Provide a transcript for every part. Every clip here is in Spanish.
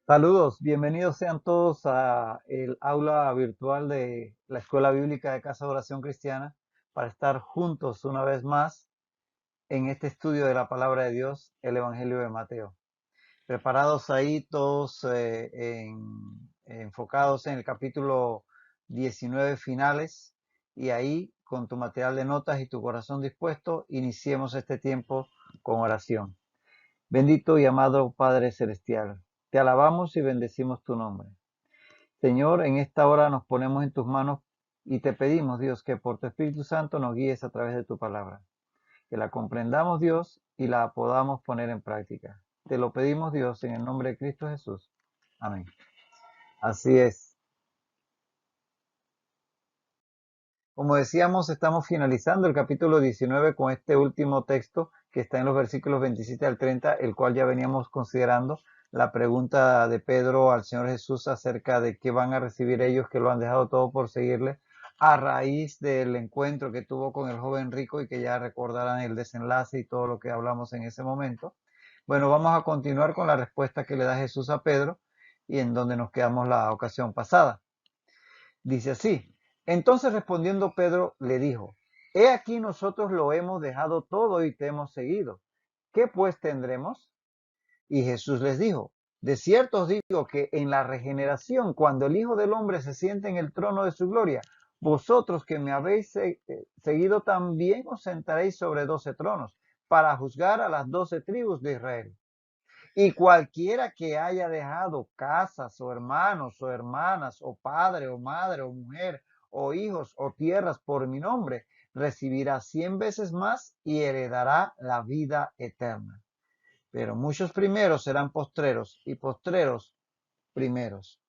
Saludos, bienvenidos sean todos a el aula virtual de la Escuela Bíblica de Casa de Oración Cristiana para estar juntos una vez más en este estudio de la Palabra de Dios, el Evangelio de Mateo. Preparados ahí todos enfocados en el capítulo 19 finales y ahí con tu material de notas y tu corazón dispuesto, iniciemos este tiempo con oración. Bendito y amado Padre Celestial, te alabamos y bendecimos tu nombre. Señor, en esta hora nos ponemos en tus manos y te pedimos, Dios, que por tu Espíritu Santo nos guíes a través de tu palabra. Que la comprendamos, Dios, y la podamos poner en práctica. Te lo pedimos, Dios, en el nombre de Cristo Jesús. Amén. Así es. Como decíamos, estamos finalizando el capítulo 19 con este último texto que está en los versículos 27 al 30, el cual ya veníamos considerando la pregunta de Pedro al Señor Jesús acerca de qué van a recibir ellos que lo han dejado todo por seguirle, a raíz del encuentro que tuvo con el joven rico y que ya recordarán el desenlace y todo lo que hablamos en ese momento. Bueno, vamos a continuar con la respuesta que le da Jesús a Pedro y en donde nos quedamos la ocasión pasada. Dice así: entonces respondiendo Pedro le dijo: he aquí nosotros lo hemos dejado todo y te hemos seguido. ¿Qué pues tendremos? Y Jesús les dijo: de cierto os digo que en la regeneración, cuando el Hijo del Hombre se siente en el trono de su gloria, vosotros que me habéis seguido también os sentaréis sobre 12 tronos para juzgar a las 12 tribus de Israel. Y cualquiera que haya dejado casas o hermanos o hermanas o padre o madre o mujer o hijos o tierras por mi nombre, recibirá 100 veces más y heredará la vida eterna. Pero muchos primeros serán postreros y postreros primeros.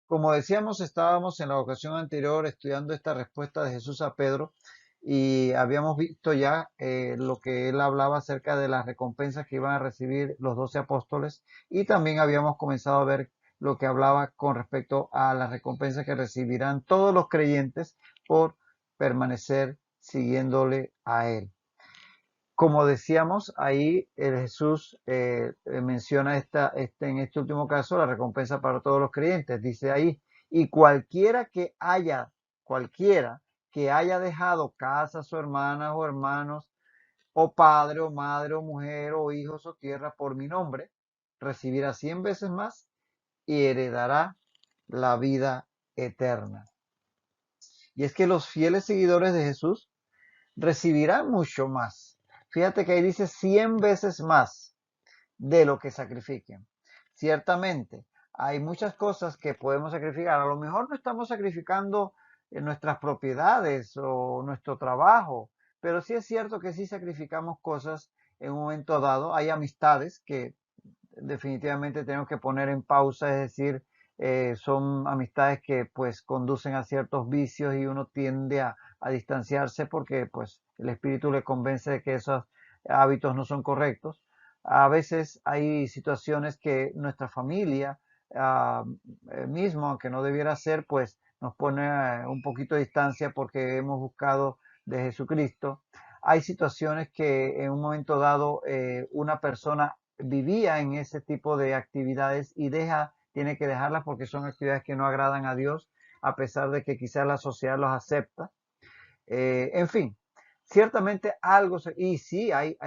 Como decíamos, estábamos en la ocasión anterior estudiando esta respuesta de Jesús a Pedro y habíamos visto ya lo que él hablaba acerca de las recompensas que iban a recibir los 12 apóstoles y también habíamos comenzado a ver lo que hablaba con respecto a las recompensas que recibirán todos los creyentes por permanecer siguiéndole a él. Como decíamos, ahí Jesús menciona en este último caso la recompensa para todos los creyentes. Dice ahí: y cualquiera que haya dejado casas o hermanas o hermanos, o padre o madre o mujer o hijos o tierra por mi nombre, recibirá 100 veces más y heredará la vida eterna. Y es que los fieles seguidores de Jesús recibirán mucho más. Fíjate que ahí dice 100 veces más de lo que sacrifiquen. Ciertamente, hay muchas cosas que podemos sacrificar. A lo mejor no estamos sacrificando nuestras propiedades o nuestro trabajo, pero sí es cierto que sí sacrificamos cosas en un momento dado. Hay amistades que definitivamente tenemos que poner en pausa, es decir, son amistades que pues conducen a ciertos vicios y uno tiende a distanciarse porque pues el espíritu le convence de que esos hábitos no son correctos. A veces hay situaciones que nuestra familia mismo, aunque no debiera ser, pues nos pone un poquito de distancia porque hemos buscado de Jesucristo. Hay situaciones que en un momento dado una persona vivía en ese tipo de actividades y tiene que dejarlas porque son actividades que no agradan a Dios, a pesar de que quizás la sociedad los acepta. En fin, ciertamente algo, y sí, hay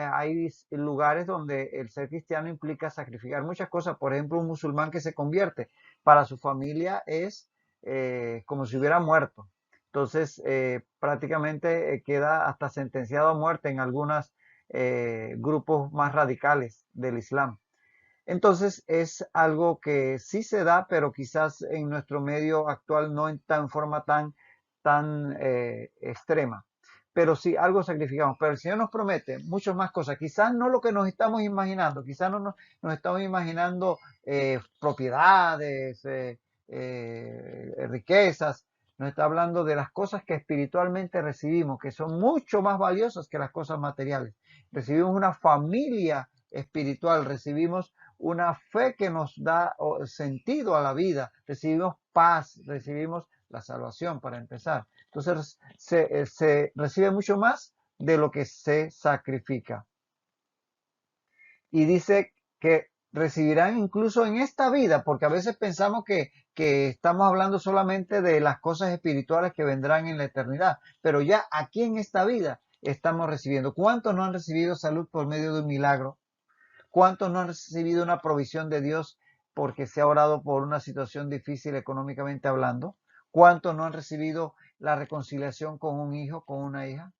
lugares donde el ser cristiano implica sacrificar muchas cosas. Por ejemplo, un musulmán que se convierte, para su familia es como si hubiera muerto. Entonces, prácticamente queda hasta sentenciado a muerte en algunos grupos más radicales del Islam. Entonces, es algo que sí se da, pero quizás en nuestro medio actual no en forma tan extrema. Pero sí, algo sacrificamos. Pero el Señor nos promete muchas más cosas. Quizás no lo que nos estamos imaginando. Quizás no nos estamos imaginando propiedades, riquezas. Nos está hablando de las cosas que espiritualmente recibimos, que son mucho más valiosas que las cosas materiales. Recibimos una familia espiritual, recibimos una fe que nos da sentido a la vida, recibimos paz, recibimos la salvación para empezar. Entonces se recibe mucho más de lo que se sacrifica. Y dice que recibirán incluso en esta vida, porque a veces pensamos que estamos hablando solamente de las cosas espirituales que vendrán en la eternidad, pero ya aquí en esta vida estamos recibiendo. ¿Cuántos no han recibido salud por medio de un milagro? ¿Cuántos no han recibido una provisión de Dios porque se ha orado por una situación difícil económicamente hablando? ¿Cuántos no han recibido la reconciliación con un hijo, con una hija?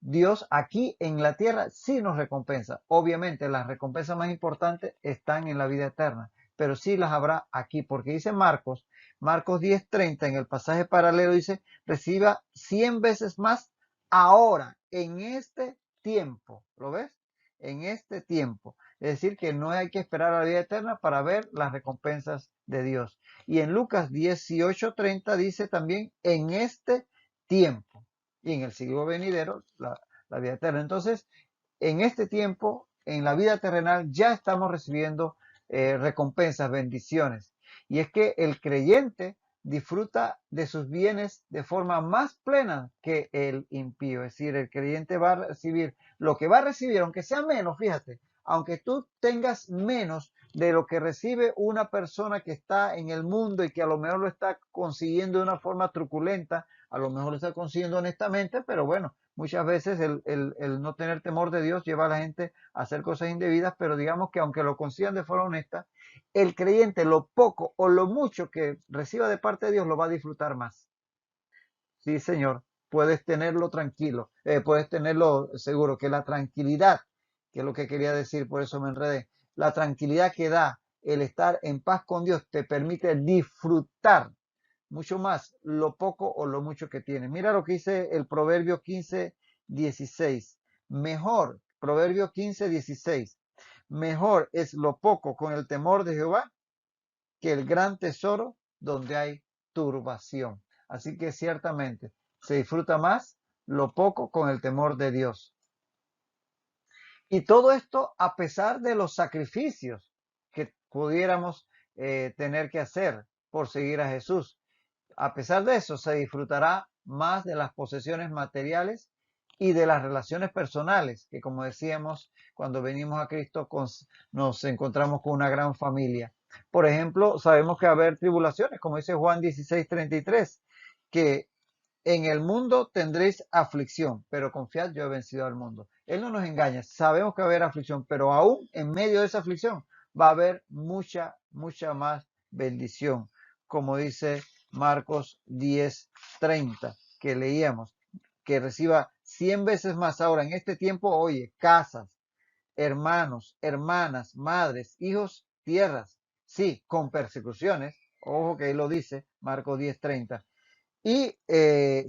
Dios aquí en la tierra sí nos recompensa. Obviamente las recompensas más importantes están en la vida eterna, pero sí las habrá aquí, porque dice Marcos 10:30 en el pasaje paralelo dice, reciba 100 veces más ahora, en este tiempo. ¿Lo ves? En este tiempo. Es decir, que no hay que esperar a la vida eterna para ver las recompensas de Dios. Y en Lucas 18:30 dice también, en este tiempo y en el siglo venidero la vida eterna. Entonces, en este tiempo, en la vida terrenal, ya estamos recibiendo recompensas, bendiciones. Y es que el creyente disfruta de sus bienes de forma más plena que el impío. Es decir, el creyente va a recibir lo que va a recibir, aunque sea menos, fíjate, aunque tú tengas menos de lo que recibe una persona que está en el mundo y que a lo mejor lo está consiguiendo de una forma truculenta, a lo mejor lo está consiguiendo honestamente, pero bueno, muchas veces el no tener temor de Dios lleva a la gente a hacer cosas indebidas, pero digamos que aunque lo consigan de forma honesta, el creyente lo poco o lo mucho que reciba de parte de Dios lo va a disfrutar más. Sí, Señor, puedes tenerlo tranquilo, puedes tenerlo seguro, que la tranquilidad, que es lo que quería decir, por eso me enredé, la tranquilidad que da el estar en paz con Dios te permite disfrutar mucho más lo poco o lo mucho que tienes. Mira lo que dice el Proverbio 15:16. Mejor, Proverbio 15:16. Mejor es lo poco con el temor de Jehová que el gran tesoro donde hay turbación. Así que ciertamente se disfruta más lo poco con el temor de Dios. Y todo esto a pesar de los sacrificios que pudiéramos tener que hacer por seguir a Jesús. A pesar de eso, se disfrutará más de las posesiones materiales y de las relaciones personales, que como decíamos, cuando venimos a Cristo nos encontramos con una gran familia. Por ejemplo, sabemos que va a haber tribulaciones, como dice Juan 16:33, que en el mundo tendréis aflicción, pero confiad, yo he vencido al mundo. Él no nos engaña, sabemos que va a haber aflicción, pero aún en medio de esa aflicción va a haber mucha, mucha más bendición, como dice Marcos 10:30, que leíamos, que reciba 100 veces más ahora en este tiempo, oye, casas, hermanos, hermanas, madres, hijos, tierras, sí, con persecuciones, ojo que él lo dice, Marcos 10:30, y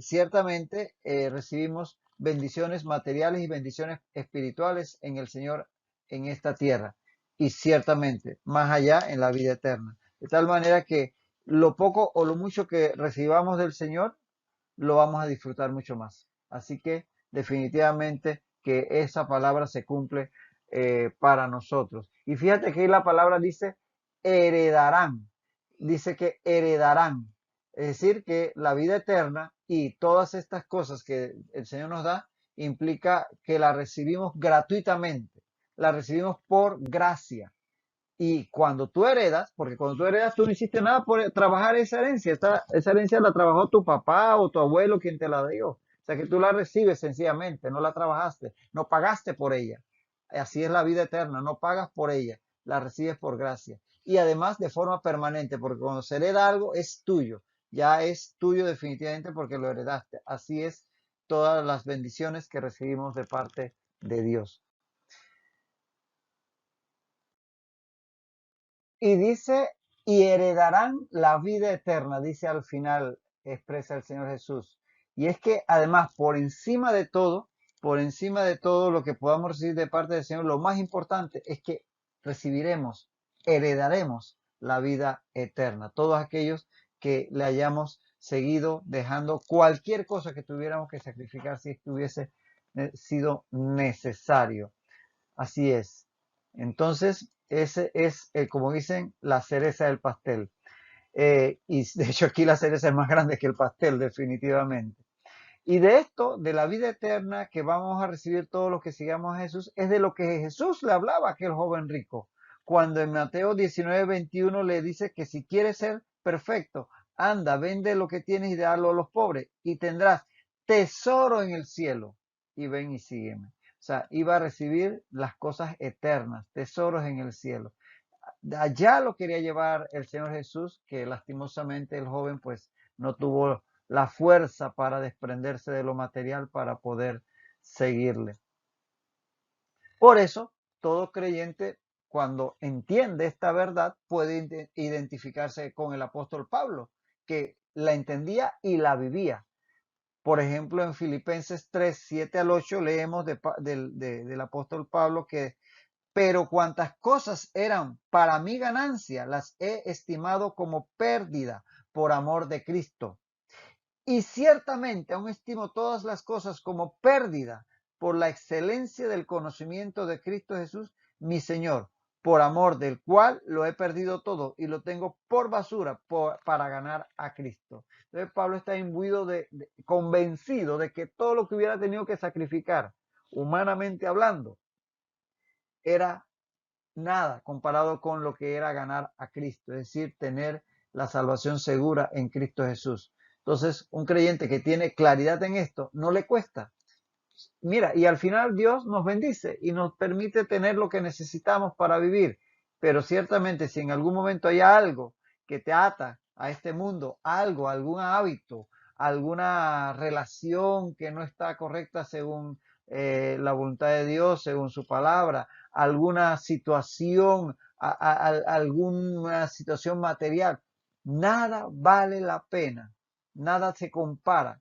ciertamente recibimos bendiciones materiales y bendiciones espirituales en el Señor en esta tierra. Y ciertamente más allá en la vida eterna. De tal manera que lo poco o lo mucho que recibamos del Señor lo vamos a disfrutar mucho más. Así que definitivamente que esa palabra se cumple para nosotros. Y fíjate que la palabra dice heredarán. Dice que heredarán. Es decir, que la vida eterna y todas estas cosas que el Señor nos da implica que la recibimos gratuitamente, la recibimos por gracia. Y cuando tú heredas, porque cuando tú heredas tú no hiciste nada por trabajar esa herencia, esa herencia la trabajó tu papá o tu abuelo quien te la dio. O sea que tú la recibes sencillamente, no la trabajaste, no pagaste por ella. Así es la vida eterna, no pagas por ella, la recibes por gracia. Y además de forma permanente, porque cuando se hereda algo es tuyo, ya es tuyo definitivamente porque lo heredaste. Así es todas las bendiciones que recibimos de parte de Dios. Y dice, y heredarán la vida eterna, dice al final, expresa el Señor Jesús. Y es que además, por encima de todo lo que podamos recibir de parte del Señor, lo más importante es que recibiremos, heredaremos la vida eterna. Todos aquellos que le hayamos seguido dejando cualquier cosa que tuviéramos que sacrificar si estuviese sido necesario. Así es. Entonces, ese es, como dicen, la cereza del pastel. Y de hecho aquí la cereza es más grande que el pastel, definitivamente. Y de esto, de la vida eterna que vamos a recibir todos los que sigamos a Jesús, es de lo que Jesús le hablaba a aquel joven rico. Cuando en Mateo 19:21 le dice que si quieres ser perfecto, anda, vende lo que tienes y dalo a los pobres y tendrás tesoro en el cielo. Y ven y sígueme. O sea, iba a recibir las cosas eternas, tesoros en el cielo. Allá lo quería llevar el Señor Jesús, que lastimosamente el joven pues no tuvo la fuerza para desprenderse de lo material para poder seguirle. Por eso, todo creyente, cuando entiende esta verdad, puede identificarse con el apóstol Pablo, que la entendía y la vivía. Por ejemplo, en Filipenses 3, 7 al 8 leemos del apóstol Pablo que pero cuantas cosas eran para mi ganancia, las he estimado como pérdida por amor de Cristo. Y ciertamente aún estimo todas las cosas como pérdida por la excelencia del conocimiento de Cristo Jesús, mi Señor, por amor del cual lo he perdido todo y lo tengo por basura para ganar a Cristo. Entonces Pablo está imbuido convencido de que todo lo que hubiera tenido que sacrificar, humanamente hablando, era nada comparado con lo que era ganar a Cristo, es decir, tener la salvación segura en Cristo Jesús. Entonces, un creyente que tiene claridad en esto, no le cuesta. Mira, y al final Dios nos bendice y nos permite tener lo que necesitamos para vivir. Pero ciertamente si en algún momento hay algo que te ata a este mundo, algo, algún hábito, alguna relación que no está correcta según la voluntad de Dios, según su palabra, alguna situación, alguna situación material, nada vale la pena, nada se compara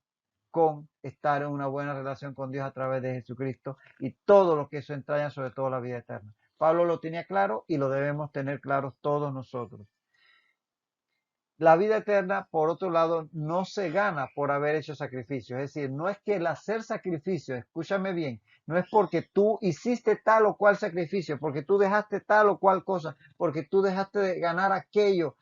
con estar en una buena relación con Dios a través de Jesucristo y todo lo que eso entraña, sobre todo la vida eterna. Pablo lo tenía claro y lo debemos tener claro todos nosotros. La vida eterna, por otro lado, no se gana por haber hecho sacrificios. Es decir, no es que el hacer sacrificios, escúchame bien, no es porque tú hiciste tal o cual sacrificio, porque tú dejaste tal o cual cosa, porque tú dejaste de ganar aquello.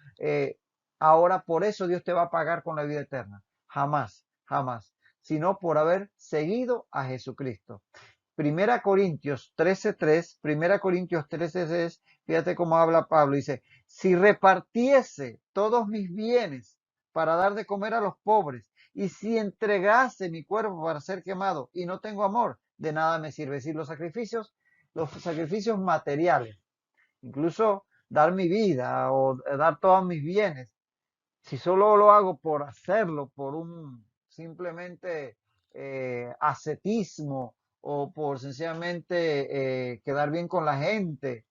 Ahora por eso Dios te va a pagar con la vida eterna. Jamás, jamás. Sino por haber seguido a Jesucristo. Primera Corintios 13:3, Primera Corintios 13:3, fíjate cómo habla Pablo, dice, si repartiese todos mis bienes para dar de comer a los pobres, y si entregase mi cuerpo para ser quemado y no tengo amor, de nada me sirve. Es decir, los sacrificios materiales, incluso dar mi vida o dar todos mis bienes, si solo lo hago por hacerlo, por un simplemente ascetismo o por sencillamente quedar bien con la gente,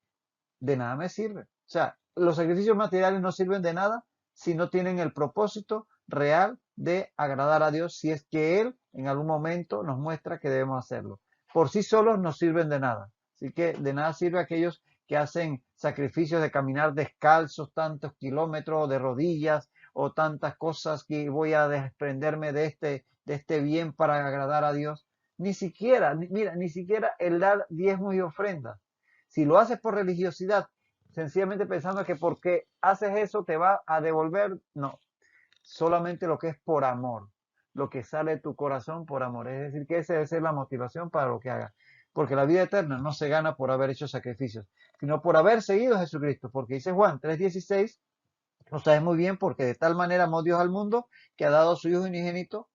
de nada me sirve. O sea, los sacrificios materiales no sirven de nada si no tienen el propósito real de agradar a Dios, si es que Él en algún momento nos muestra que debemos hacerlo. Por sí solos no sirven de nada. Así que de nada sirve aquellos que hacen sacrificios de caminar descalzos tantos kilómetros de rodillas o tantas cosas que voy a desprenderme de este bien para agradar a Dios. Ni siquiera, mira, ni siquiera el dar diezmos y ofrendas. Si lo haces por religiosidad, sencillamente pensando que porque haces eso te va a devolver, no, solamente lo que es por amor, lo que sale de tu corazón por amor. Es decir, que esa debe ser la motivación para lo que hagas. Porque la vida eterna no se gana por haber hecho sacrificios, sino por haber seguido a Jesucristo. Porque dice Juan 3:16, lo sabes muy bien, porque de tal manera amó Dios al mundo que ha dado a su Hijo unigénito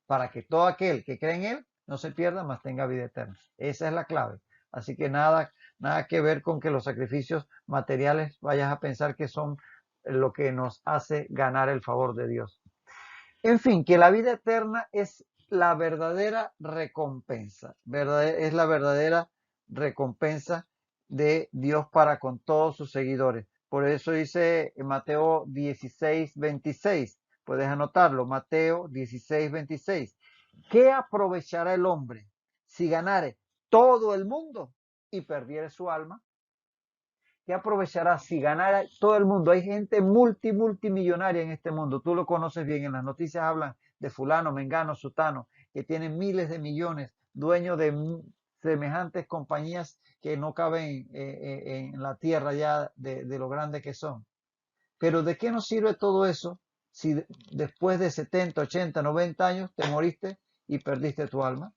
para que todo aquel que cree en Él no se pierda, mas tenga vida eterna. Esa es la clave. Así que nada, nada que ver con que los sacrificios materiales vayas a pensar que son lo que nos hace ganar el favor de Dios. En fin, que la vida eterna es la verdadera recompensa, es la verdadera recompensa de Dios para con todos sus seguidores. Por eso dice en Mateo 16:26, puedes anotarlo, Mateo 16:26. ¿Qué aprovechará el hombre si ganare todo el mundo y perdiere su alma? ¿Qué aprovechará si ganara todo el mundo? Hay gente multimillonaria en este mundo. Tú lo conoces bien. En las noticias hablan de fulano, mengano, sutano, que tienen miles de millones, dueños de semejantes compañías que no caben en la tierra ya de lo grande que son. Pero ¿de qué nos sirve todo eso si después de 70, 80, 90 años te moriste y perdiste tu alma.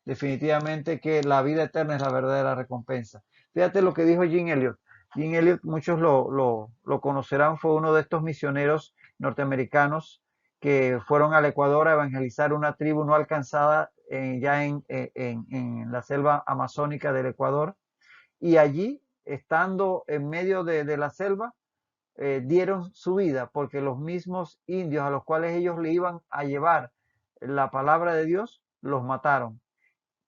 Definitivamente que la vida eterna es la verdadera recompensa. Fíjate lo que dijo Jim Elliot. Jim Elliot, muchos lo conocerán, fue uno de estos misioneros norteamericanos que fueron al Ecuador a evangelizar una tribu no alcanzada ya en la selva amazónica del Ecuador. Y allí, estando en medio de la selva, dieron su vida porque los mismos indios a los cuales ellos le iban a llevar la palabra de Dios, los mataron.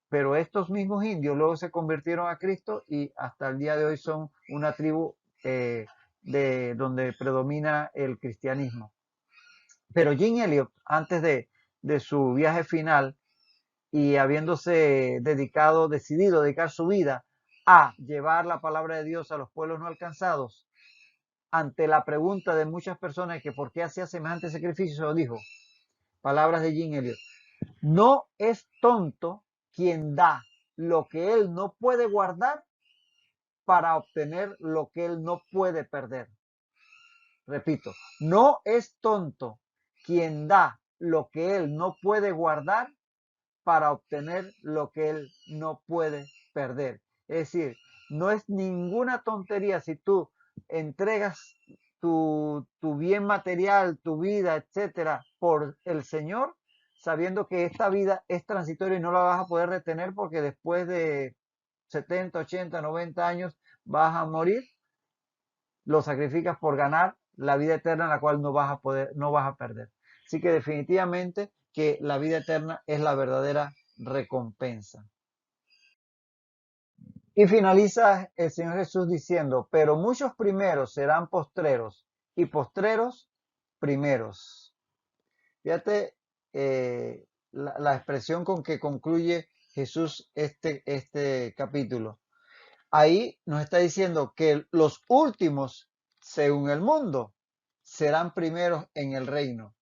Pero estos mismos indios luego se convirtieron a Cristo y hasta el día de hoy son una tribu de donde predomina el cristianismo. Pero Jim Elliot, antes de su viaje final y habiéndose decidido dedicar su vida a llevar la palabra de Dios a los pueblos no alcanzados, ante la pregunta de muchas personas que por qué hacía semejante sacrificio, dijo, palabras de Jim Elliot, no es tonto quien da lo que él no puede guardar para obtener lo que él no puede perder. Repito, no es tonto quien da lo que él no puede guardar para obtener lo que él no puede perder. Es decir, no es ninguna tontería si tú entregas tu bien material, tu vida, etcétera, por el Señor, sabiendo que esta vida es transitoria y no la vas a poder retener porque después de 70, 80, 90 años vas a morir, lo sacrificas por ganar la vida eterna, en la cual no vas a perder. Así que definitivamente que la vida eterna es la verdadera recompensa. Y finaliza el Señor Jesús diciendo, pero muchos primeros serán postreros y postreros primeros. Fíjate la expresión con que concluye Jesús este capítulo. Ahí nos está diciendo que los últimos, según el mundo, serán primeros en el reino.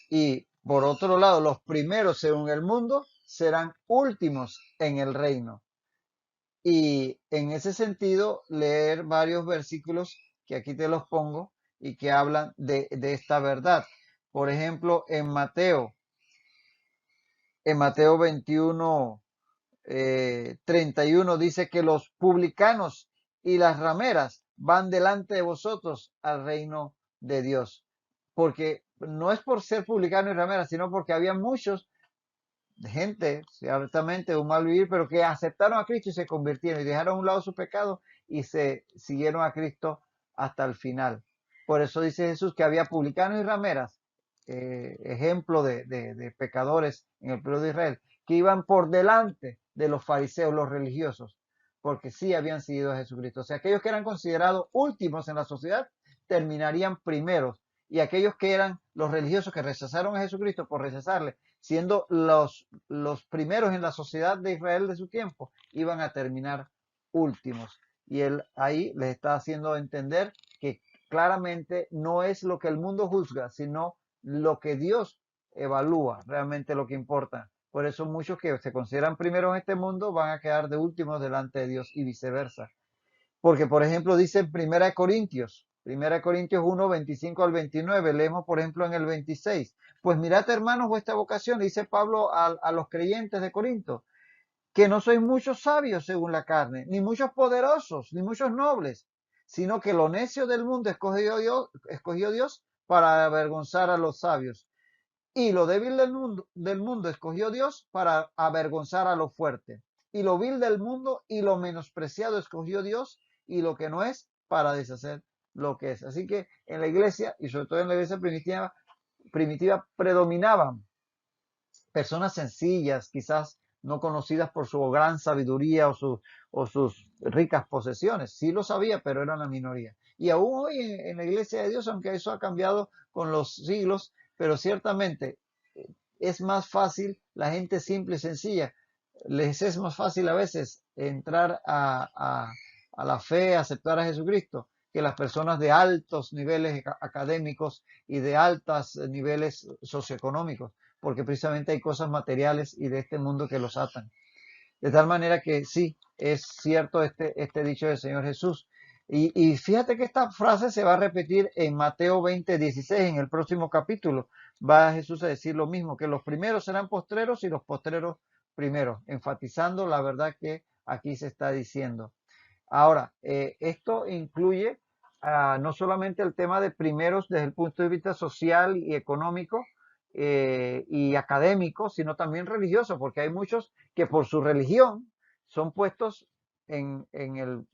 Y por otro lado, los primeros, según el mundo, serán últimos en el reino. Y en ese sentido, leer varios versículos que aquí te los pongo y que hablan de esta verdad. Por ejemplo, en Mateo 21, 31 dice que los publicanos y las rameras van delante de vosotros al reino de Dios. Porque no es por ser publicano y ramera, sino porque había muchos gente, ciertamente un mal vivir, pero que aceptaron a Cristo y se convirtieron y dejaron a un lado su pecado y se siguieron a Cristo hasta el final. Por eso dice Jesús que había publicanos y rameras, ejemplo de pecadores en el pueblo de Israel, que iban por delante de los fariseos, los religiosos, porque sí habían seguido a Jesucristo. O sea, aquellos que eran considerados últimos en la sociedad terminarían primeros, y aquellos que eran los religiosos que rechazaron a Jesucristo por rechazarle, siendo los primeros en la sociedad de Israel de su tiempo, iban a terminar últimos. Y él ahí les está haciendo entender que claramente no es lo que el mundo juzga, sino lo que Dios evalúa, realmente lo que importa. Por eso muchos que se consideran primeros en este mundo van a quedar de últimos delante de Dios y viceversa. Porque, por ejemplo, dice en 1 Corintios 1 25 al 29, leemos, por ejemplo, en el 26. Pues mirad, hermanos, vuestra vocación, dice Pablo a los creyentes de Corinto, que no sois muchos sabios según la carne, ni muchos poderosos, ni muchos nobles, sino que lo necio del mundo escogió Dios para avergonzar a los sabios. Y lo débil del mundo escogió Dios para avergonzar a lo fuerte. Y lo vil del mundo y lo menospreciado escogió Dios y lo que no es para deshacer lo que es. Así que en la iglesia, y sobre todo en la iglesia primitiva predominaban personas sencillas, quizás no conocidas por su gran sabiduría o sus ricas posesiones. Sí lo sabía, pero eran la minoría. Y aún hoy en la iglesia de Dios, aunque eso ha cambiado con los siglos, pero ciertamente es más fácil la gente simple y sencilla. Les es más fácil a veces entrar a la fe, aceptar a Jesucristo, que las personas de altos niveles académicos y de altos niveles socioeconómicos, porque precisamente hay cosas materiales y de este mundo que los atan. De tal manera que sí, es cierto este dicho del Señor Jesús. Y fíjate que esta frase se va a repetir en Mateo 20:16, en el próximo capítulo. Va Jesús a decir lo mismo, que los primeros serán postreros y los postreros primeros, enfatizando la verdad que aquí se está diciendo. Ahora, esto incluye no solamente el tema de primeros desde el punto de vista social y económico y académico, sino también religioso, porque hay muchos que por su religión son puestos en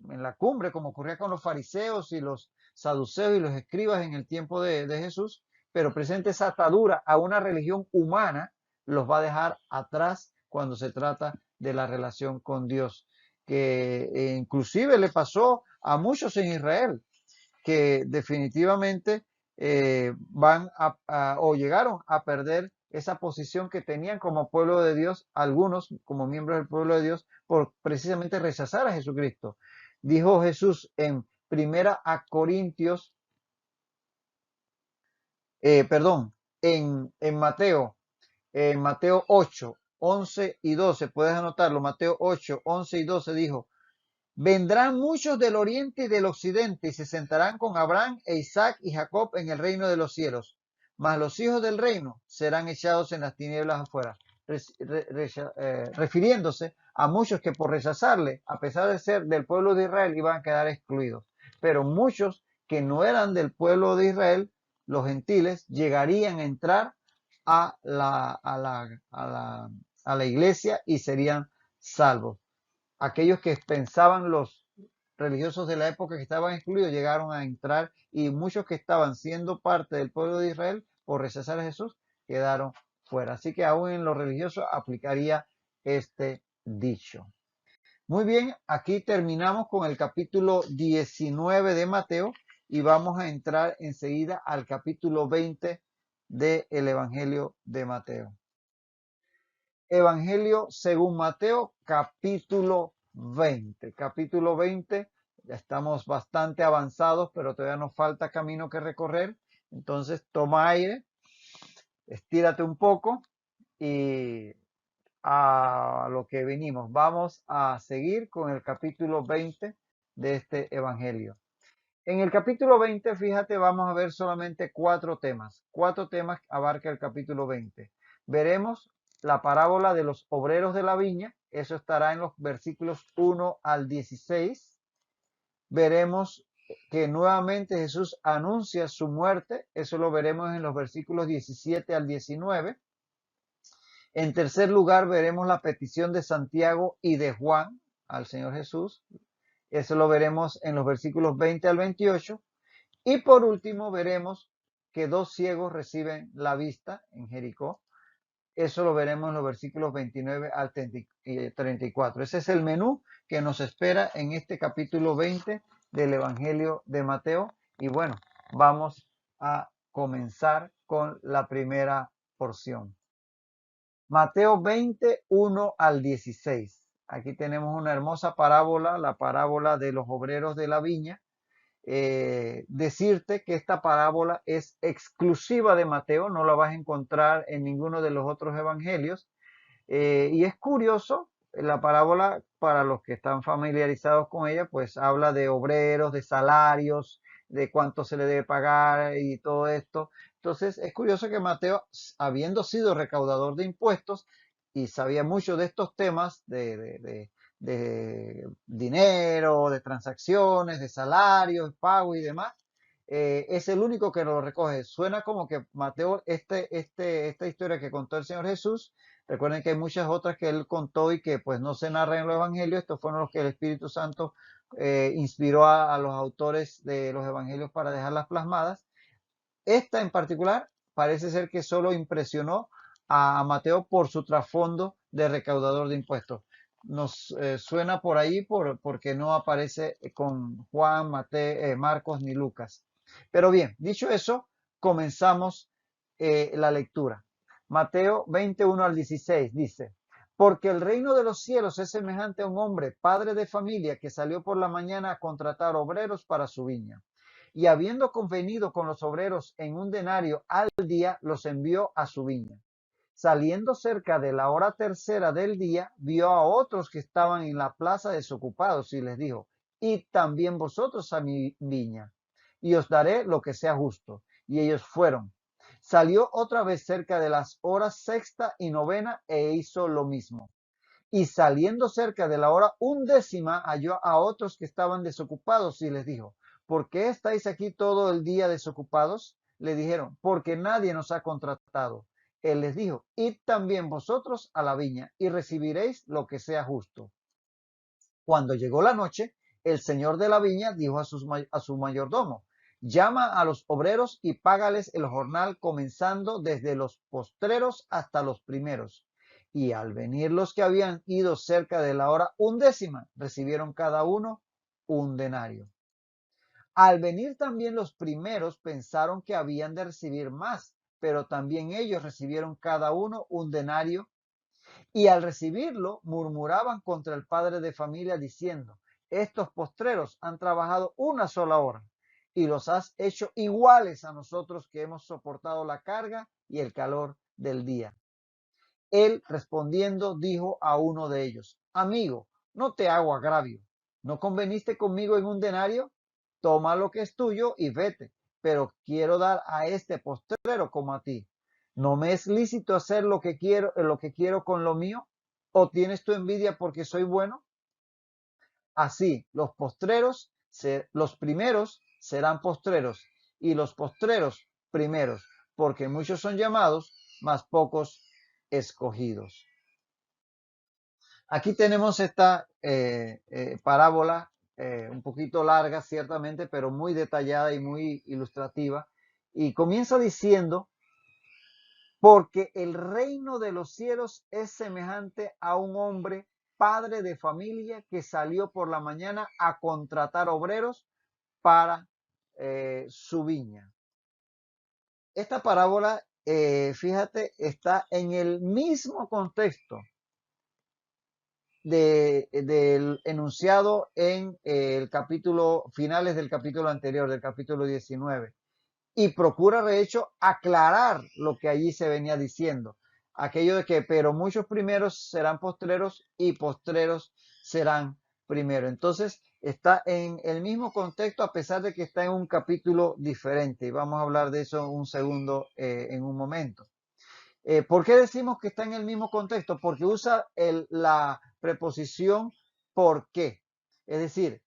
la cumbre, como ocurría con los fariseos y los saduceos y los escribas en el tiempo de Jesús, pero presente esa atadura a una religión humana, los va a dejar atrás cuando se trata de la relación con Dios, que inclusive le pasó a muchos en Israel, que definitivamente o llegaron a perder esa posición que tenían como pueblo de Dios, algunos como miembros del pueblo de Dios, por precisamente rechazar a Jesucristo. Dijo Jesús en Primera a Corintios, perdón, en Mateo 8, 11 y 12, puedes anotarlo, Mateo 8, 11 y 12 dijo: vendrán muchos del oriente y del occidente y se sentarán con Abraham e Isaac y Jacob en el reino de los cielos. Mas los hijos del reino serán echados en las tinieblas afuera. Refiriéndose a muchos que por rechazarle, a pesar de ser del pueblo de Israel, iban a quedar excluidos. Pero muchos que no eran del pueblo de Israel, los gentiles, llegarían a entrar a la iglesia y serían salvos. Aquellos que pensaban, los religiosos de la época que estaban excluidos, llegaron a entrar, y muchos que estaban siendo parte del pueblo de Israel por rechazar a Jesús quedaron fuera. Así que aún en lo religioso aplicaría este dicho. Muy bien, aquí terminamos con el capítulo 19 de Mateo y vamos a entrar enseguida al capítulo 20 del Evangelio de Mateo. Evangelio según Mateo, capítulo 20. Capítulo 20, ya estamos bastante avanzados, pero todavía nos falta camino que recorrer. Entonces toma aire, estírate un poco y a lo que venimos. Vamos a seguir con el capítulo 20 de este Evangelio. En el capítulo 20, fíjate, vamos a ver solamente 4 temas. 4 temas abarca el capítulo 20. Veremos la parábola de los obreros de la viña, eso estará en los versículos 1 al 16. Veremos que nuevamente Jesús anuncia su muerte, eso lo veremos en los versículos 17 al 19. En tercer lugar, veremos la petición de Santiago y de Juan al Señor Jesús, eso lo veremos en los versículos 20 al 28. Y por último veremos que 2 ciegos reciben la vista en Jericó. Eso lo veremos en los versículos 29 al 34. Ese es el menú que nos espera en este capítulo 20 del Evangelio de Mateo. Y bueno, vamos a comenzar con la primera porción. Mateo 21 al 16. Aquí tenemos una hermosa parábola, la parábola de los obreros de la viña. Decirte que esta parábola es exclusiva de Mateo, no la vas a encontrar en ninguno de los otros evangelios. Y es curioso, la parábola, para los que están familiarizados con ella, pues habla de obreros, de salarios, de cuánto se le debe pagar y todo esto. Entonces es curioso que Mateo, habiendo sido recaudador de impuestos y sabía mucho de estos temas de dinero, de transacciones, de salarios, pago y demás, es el único que lo recoge. Suena como que Mateo, esta historia que contó el Señor Jesús, recuerden que hay muchas otras que él contó y que pues no se narran en los evangelios. Estos fueron los que el Espíritu Santo inspiró a los autores de los evangelios para dejarlas plasmadas. Esta en particular parece ser que solo impresionó a Mateo por su trasfondo de recaudador de impuestos. Nos suena por ahí porque no aparece con Juan, Mateo, Marcos ni Lucas. Pero bien, dicho eso, comenzamos la lectura. Mateo 21 al 16 dice: porque el reino de los cielos es semejante a un hombre, padre de familia, que salió por la mañana a contratar obreros para su viña. Y habiendo convenido con los obreros en un denario al día, los envió a su viña. Saliendo cerca de la hora tercera del día, vio a otros que estaban en la plaza desocupados y les dijo: id también vosotros a mi viña, y os daré lo que sea justo. Y ellos fueron. Salió otra vez cerca de las horas sexta y novena e hizo lo mismo. Y saliendo cerca de la hora undécima, halló a otros que estaban desocupados y les dijo, ¿por qué estáis aquí todo el día desocupados? Le dijeron, porque nadie nos ha contratado. Él les dijo, id también vosotros a la viña y recibiréis lo que sea justo. Cuando llegó la noche, el señor de la viña dijo a su mayordomo, llama a los obreros y págales el jornal comenzando desde los postreros hasta los primeros. Y al venir los que habían ido cerca de la hora undécima, recibieron cada uno un denario. Al venir también los primeros pensaron que habían de recibir más, pero también ellos recibieron cada uno un denario y al recibirlo murmuraban contra el padre de familia diciendo, estos postreros han trabajado una sola hora y los has hecho iguales a nosotros que hemos soportado la carga y el calor del día. Él respondiendo dijo a uno de ellos, amigo, no te hago agravio, ¿no conveniste conmigo en un denario? Toma lo que es tuyo y vete, pero quiero dar a este postrero como a ti. ¿No me es lícito hacer lo que quiero con lo mío? ¿O tienes tu envidia porque soy bueno? Así, los primeros serán postreros y los postreros primeros, porque muchos son llamados, mas pocos escogidos. Aquí tenemos esta parábola un poquito larga, ciertamente, pero muy detallada y muy ilustrativa. Y comienza diciendo, porque el reino de los cielos es semejante a un hombre, padre de familia, que salió por la mañana a contratar obreros para su viña. Esta parábola, fíjate, está en el mismo contexto del enunciado en el capítulo, finales del capítulo anterior, del capítulo 19, y procura de hecho aclarar lo que allí se venía diciendo, aquello de que, pero muchos primeros serán postreros y postreros serán primeros. Entonces, está en el mismo contexto a pesar de que está en un capítulo diferente, y vamos a hablar de eso un segundo en un momento. ¿Por qué decimos que está en el mismo contexto? Porque usa la preposición por qué. Es decir,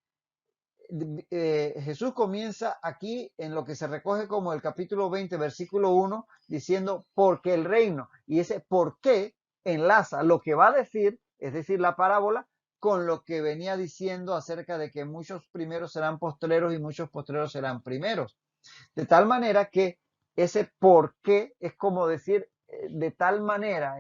Jesús comienza aquí en lo que se recoge como el capítulo 20, versículo 1, diciendo porque el reino. Y ese por qué enlaza lo que va a decir, es decir, la parábola, con lo que venía diciendo acerca de que muchos primeros serán postreros y muchos postreros serán primeros. De tal manera que ese por qué es como decir de tal manera,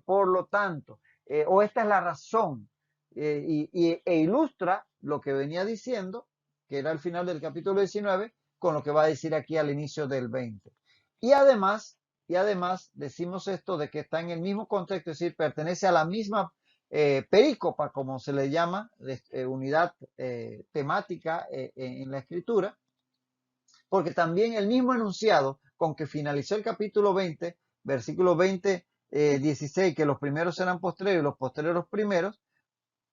por lo tanto, o esta es la razón, e ilustra lo que venía diciendo, que era al final del capítulo 19, con lo que va a decir aquí al inicio del 20. Y además, decimos esto de que está en el mismo contexto, es decir, pertenece a la misma perícopa, como se le llama, unidad temática en la escritura, porque también el mismo enunciado con que finalizó el capítulo 20, versículo 20, 16, que los primeros serán postreros y los postreros primeros,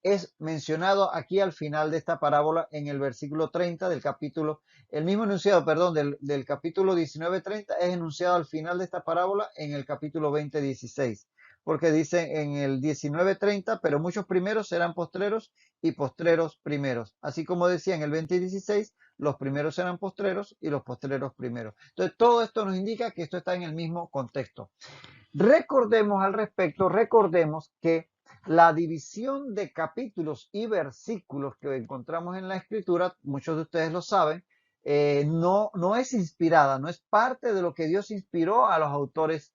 es mencionado aquí al final de esta parábola en el versículo 30 del capítulo, el mismo enunciado, perdón, del capítulo 19:30 es enunciado al final de esta parábola en el capítulo 20:16, porque dice en el 19:30, pero muchos primeros serán postreros y postreros primeros, así como decía en el 20:16, los primeros serán postreros y los postreros primeros. Entonces, todo esto nos indica que esto está en el mismo contexto. Recordemos que la división de capítulos y versículos que encontramos en la escritura, muchos de ustedes lo saben, no es inspirada, no es parte de lo que Dios inspiró a los autores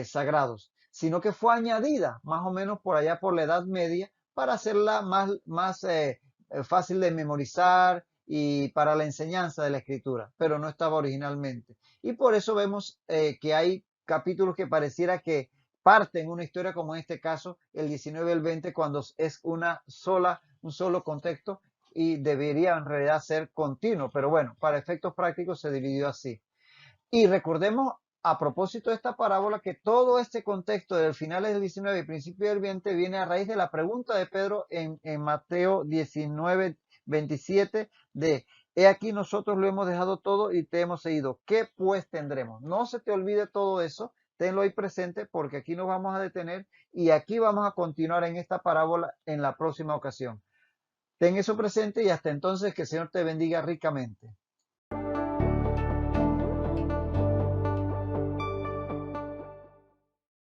sagrados, sino que fue añadida más o menos por allá por la Edad Media para hacerla más fácil de memorizar y para la enseñanza de la escritura, pero no estaba originalmente. Y por eso vemos que hay capítulos que pareciera que parten una historia, como en este caso el 19 y el 20, cuando es un solo contexto y debería en realidad ser continuo, pero bueno, para efectos prácticos se dividió así. Y recordemos a propósito de esta parábola que todo este contexto del finales del 19 y principio del 20 viene a raíz de la pregunta de Pedro en Mateo 19, 27 de, he aquí nosotros lo hemos dejado todo y te hemos seguido. ¿Qué pues tendremos? No se te olvide todo eso, tenlo ahí presente porque aquí nos vamos a detener y aquí vamos a continuar en esta parábola en la próxima ocasión. Ten eso presente y hasta entonces que el Señor te bendiga ricamente.